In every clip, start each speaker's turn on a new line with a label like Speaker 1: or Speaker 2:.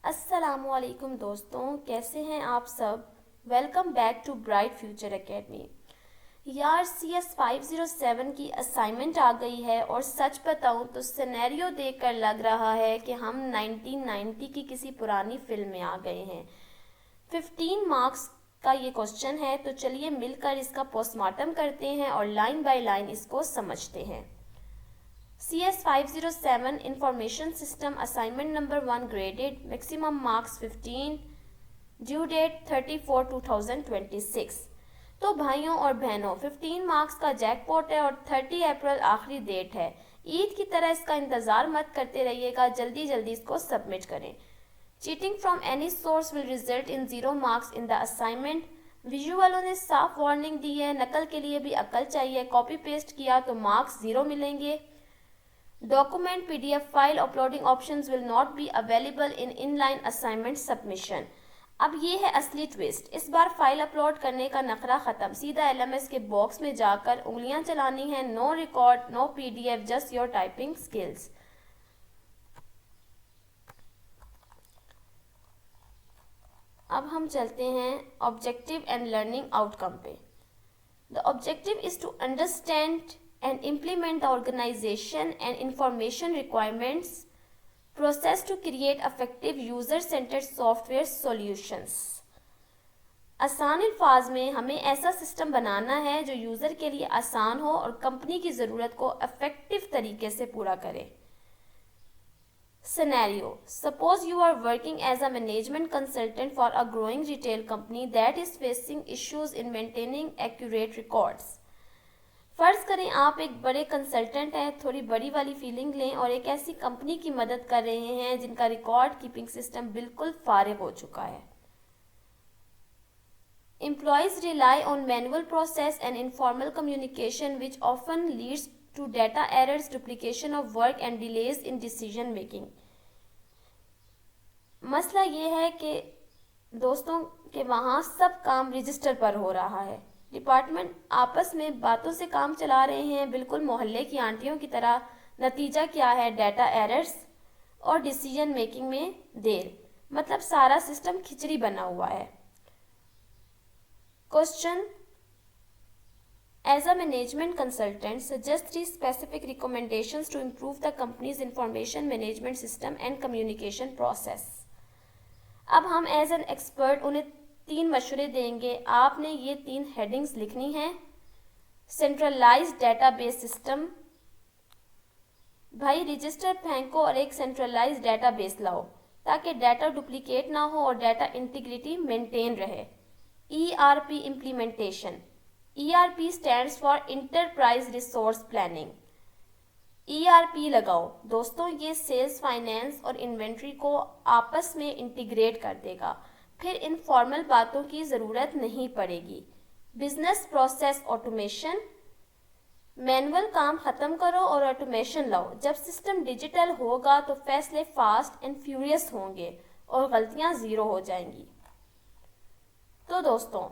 Speaker 1: السلام علیکم دوستوں، کیسے ہیں آپ سب؟ Welcome back to Bright Future Academy. یار CS507 کی اسائنمنٹ آ گئی ہے اور سچ بتاؤں تو سینیریو دیکھ کر لگ رہا ہے کہ ہم 1990 کی کسی پرانی فلم میں آ گئے ہیں۔ 15 مارکس کا یہ کوسچن ہے، تو چلیے مل کر اس کا پوسٹ مارٹم کرتے ہیں اور لائن بائی لائن اس کو سمجھتے ہیں۔ CS507 information system assignment number 1 graded, maximum marks 15، due date 30/4/2026۔ تو بھائیوں اور بہنوں، 15 مارکس کا جیک پاٹ ہے اور 30 اپریل آخری ڈیٹ ہے۔ عید کی طرح اس کا انتظار مت کرتے رہیے گا، جلدی جلدی اس کو سبمٹ کریں۔ Cheating from any source will result in 0 marks in the assignment. ویژو والوں نے صاف وارننگ دی ہے، نقل کے لیے بھی عقل چاہیے، کاپی پیسٹ کیا تو مارکس 0 ملیں گے۔ Document PDF file uploading options will not be available online assignment submission. اب یہ ہے اصلی ٹوسٹ، اس بار فائل اپلوڈ کرنے کا نخرہ ختم، سیدھا LMS کے باکس میں جا کر انگلیاں چلانی ہیں۔ No record, no PDF، just your typing skills. اب ہم چلتے ہیں objective and learning outcome پہ۔ The objective is to understand and implement the organization and information requirements process to create effective user-centered software solutions۔ آسان الفاظ میں ہمیں ایسا سسٹم بنانا ہے جو یوزر کے لیے آسان ہو اور کمپنی کی ضرورت کو افیکٹو طریقے سے پورا کرے۔ Scenario: Suppose you are working as a management consultant for a growing retail company that is facing issues in maintaining accurate records۔ فرض کریں آپ ایک بڑے کنسلٹنٹ ہیں، تھوڑی بڑی والی فیلنگ لیں اور ایک ایسی کمپنی کی مدد کر رہے ہیں جن کا ریکارڈ کیپنگ سسٹم بالکل فارغ ہو چکا ہے۔ Employees rely on manual process and informal communication which often leads to data errors, duplication of work and delays in decision making۔ مسئلہ یہ ہے کہ دوستوں کہ وہاں سب کام رجسٹر پر ہو رہا ہے، ڈپارٹمنٹ آپس میں باتوں سے کام چلا رہے ہیں بالکل محلے کی آنٹیوں کی طرح۔ نتیجہ کیا ہے؟ ڈیٹا ایررز اور ڈیسیجن میکنگ میں دیر، مطلب سارا سسٹم کھچڑی بنا ہوا ہے۔ Question: As a management consultant, suggest 3 specific recommendations to improve the company's information management system and communication process۔ اب ہم ایز این ایکسپرٹ انہیں 3 مشورے دیں گے۔ آپ نے یہ 3 ہیڈنگز لکھنی ہیں۔ سینٹرلائزڈ ڈیٹا بیس سسٹم، بھائی رجسٹر پھینکو اور ایک سینٹرلائزڈ ڈیٹا بیس لاؤ تاکہ ڈیٹا ڈپلیکیٹ نہ ہو اور ڈیٹا انٹیگریٹی مینٹین رہے۔ ERP implementation. ERP stands for enterprise resource planning. ERP لگاؤ دوستوں، یہ سیلز، فائنینس اور انوینٹری کو آپس میں انٹیگریٹ کر دے گا، پھر ان فارمل باتوں کی ضرورت نہیں پڑے گی۔ بزنس پروسیس آٹومیشن، مینول کام ختم کرو اور آٹومیشن لاؤ۔ جب سسٹم ڈیجیٹل ہوگا تو فیصلے فاسٹ اینڈ فیوریس ہوں گے اور غلطیاں 0 ہو جائیں گی۔ تو دوستوں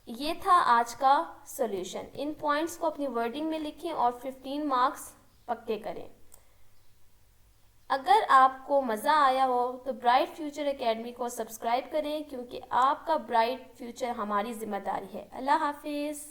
Speaker 1: یہ تھا آج کا سولوشن۔ ان پوائنٹس کو اپنی ورڈنگ میں لکھیں اور 15 مارکس پکے کریں۔ اگر آپ کو مزہ آیا ہو تو برائٹ فیوچر اکیڈمی کو سبسکرائب کریں، کیونکہ آپ کا برائٹ فیوچر ہماری ذمہ داری ہے۔ اللہ حافظ۔